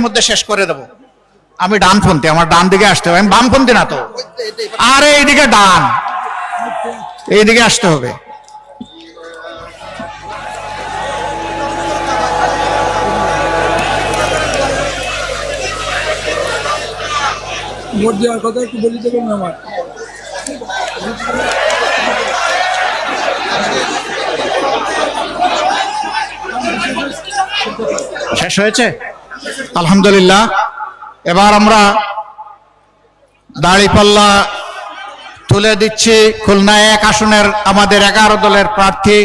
মধ্যে শেষ করে দেব। আমি ডানপন্থী, আমার ডান দিকে আসতে হবে, আমি বামপন্থী না তো। আরে এইদিকে ডান, এইদিকে আসতে হবে। ভোট দেওয়ার কথা একটু বলে দেবেন আমার। শেষ হয়েছে আলহামদুলিল্লাহ। এবার আমরা দাঁড়িপাল্লা তুলে দিচ্ছি। খুলনা 1 আসনের আমাদের 11 দলের প্রার্থী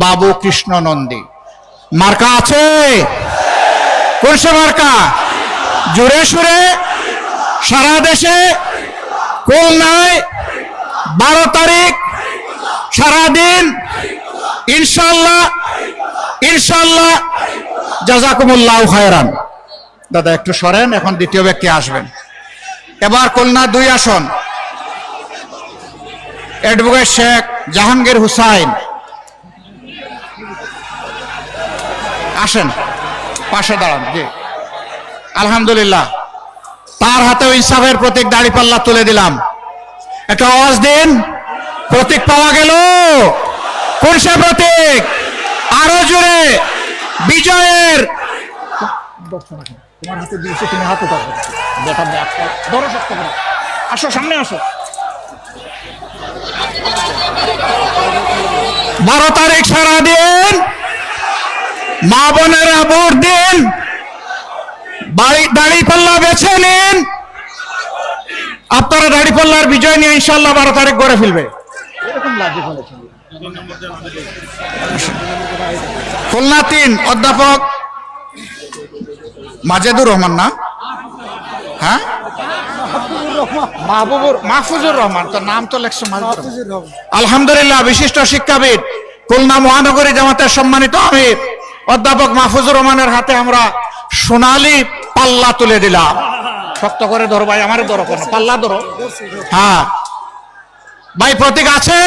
বাবু কৃষ্ণ নন্দী। মার্কা আছে? কোন সে মার্কা? জোরে সুরে সারা দেশে, খুলনায় 12 তারিখ সারাদিন ইনশাল্লাহ ইনশাল্লাহ। জাযাকুমুল্লাহু খায়রান। দাদা একটু সরেন, এখন দ্বিতীয় ব্যক্তি আসবেন। এবার খুলনা 2 আসন অ্যাডভোকেট শেখ জাহাঙ্গীর হুসাইন আসেন, পাশে দাঁড়ান। জি আলহামদুলিল্লাহ, তার হাতেও ইনসাফের প্রতীক দাঁড়িপাল্লা তুলে দিলাম। একটা আওয়াজ দিন, প্রতীক পাওয়া গেল। কোন সে প্রতীক? আরো জোরে। বিজয়ের তোমার হাতে দিয়েছে, তুমি হাতে ধরো, শক্ত করে আসো, সামনে আসো। 12 তারিখ সারাদিন মা বোনেরা ভোট দিন, দাঁড়িপাল্লা বেছে নিন। আপনারা দাঁড়িপাল্লার বিজয় নিয়ে ইনশাল্লাহ 12 তারিখ গড়ে ফেলবে। খুলনা 3 অধ্যাপক মাজেদুর রহমান, না হ্যাঁ মাহফুজুর রহমান, তো নাম তো লেখছো মাহফুজুর রহমান। আলহামদুলিল্লাহ, বিশিষ্ট শিক্ষাবিদ খুলনা মহানগরী জামাতের সম্মানিত আমির অধ্যাপক মাহফুজুর রহমানের হাতে আমরা সোনালী পাল্লা তুলে দিলাম। শক্ত করে ধরো ভাই, আমারে ধরো, কোনো পাল্লা ধরো। হ্যাঁ ভাই, প্রতীক আছে?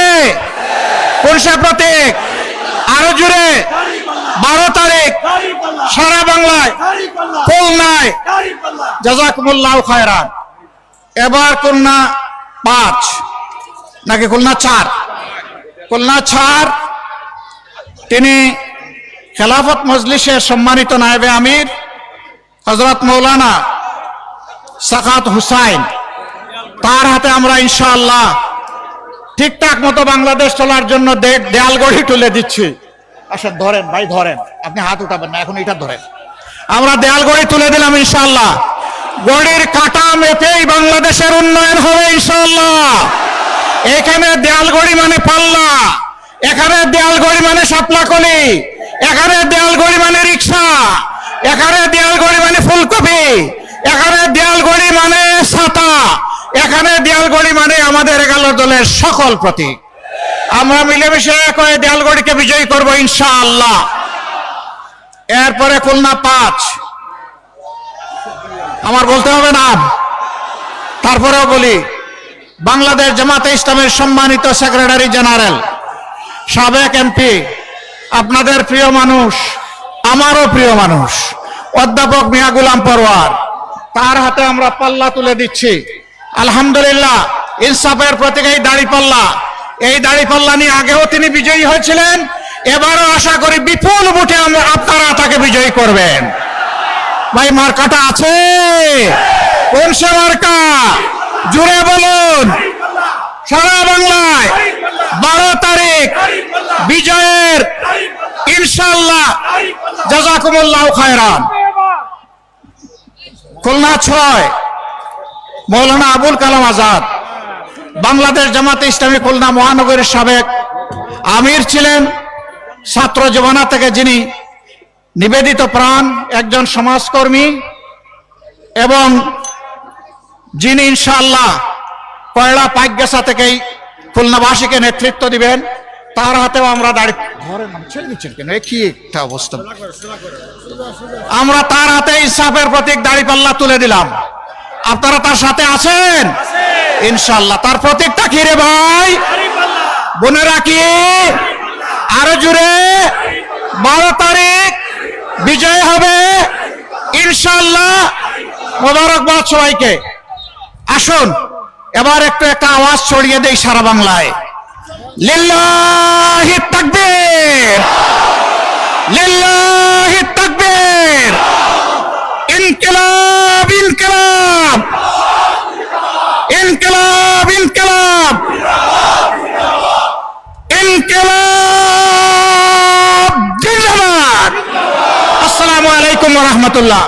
কোন সে প্রতীক? আরো জোরে। 12 তারিখ সারা বাংলায়, খুলনায়। জাযাকুমুল্লাহু খায়রান। এবার খুলনা 5 নাকি খুলনা 4? খুলনা 4 তিনি খেলাফত মজলিসের সম্মানিত নায়েবে আমির হযরত মাওলানা সাখাত হুসাইন, তার হাতে আমরা ইনশাআল্লাহ ঠিকঠাক মতো বাংলাদেশ চলার জন্য দেয়াল গড়ি তুলে দিচ্ছি। আচ্ছা ধরেন ভাই, ধরেন, আপনি হাত উঠাবেন না, এখন এটা ধরেন। আমরা দেয়াল গড়ি তুলে দিলাম ইনশাআল্লাহ। গড়ির কাটা মেপেই বাংলাদেশের উন্নয়ন হবে ইনশাআল্লাহ। এখানে দেয়াল গড়ি মানে পাল্লা, এখানে দেয়াল গড়ি মানে শাপলাকলি, এখানে দেয়াল গড়ি মানে রিক্সা, এখানে দেয়াল গড়ি মানে ফুলকপি, এখানে দেয়াল গড়ি মানে ছাতা, এখানে দেয়াল গড়ি মানে আমাদের 11 দলের সকল প্রতীক। আমরা মিলেমিশে এক হয়ে দেয়াল গড়িকে বিজয়ী করবো ইনশাআল্লাহ। এরপরে খুলনা 5, আমার বলতে হবে না, তারপরেও বলি, বাংলাদেশ জামাতে ইসলামের সম্মানিত সেক্রেটারি জেনারেল, সাবেক এমপি, আপনাদের প্রিয় মানুষ, আমারও প্রিয় মানুষ অধ্যাপক মিয়া গোলাম পরওয়ার, তার হাতে আমরা পাল্লা তুলে দিচ্ছি। আলহামদুলিল্লাহ, ইনসাফের প্রতীক এই দাঁড়িপাল্লা। এই দাঁড়িপাল্লা নিয়ে আগেও তিনি বিজয়ী হয়েছিলেন, এবারও আশা করি বিপুল ভোটে আপনারা তাকে বিজয়ী করবেন। ভাই মার্কাটা আছে? কোন সে মার্কা? জুড়ে বলুন। সারা বাংলায় 12 তারিখ বিজয়ের ইনশাআল্লাহ। জাযাকুমুল্লাহু খায়রান। খুলনা 6 মৌলানা আবুল কালাম আজাদ, বাংলাদেশ জামাতে ইসলামী খুলনা মহানগরীর সাবেক আমির ছিলেন। ছাত্র জীবনা থেকে যিনি নিবেদিত প্রাণ একজন সমাজকর্মী এবং যিনি ইনশাআল্লাহ কয়লা পাইকগাছা থেকেই খুলনাবাসীকে নেতৃত্ব দিবেন, তার হাতেও আমরা কি একটা অবস্থা, আমরা তার হাতে ইনসাফের প্রতীক দাঁড়িপাল্লা তুলে দিলাম। আপনারা তার সাথে আছেন ইনশাআল্লাহ। তার প্রতীকটা কি রে ভাই বোনেরা? কি আরো জুড়ে? 12 তারিখ বিজয় হবে ইনশাআল্লাহ। মোবারকবাদ সবাইকে। আসুন এবার একটা আওয়াজ ছড়িয়ে দেই সারা বাংলায়। লিল্লাহি তাকবীর, লিল্লাহি তাকবীর, ইনকিলাব ইনকিলাব, ইনকিলাব ইনকিলাব, ইনকিলাব জিন্দাবাদ। আসসালামু আলাইকুম ওয়া রাহমাতুল্লাহ।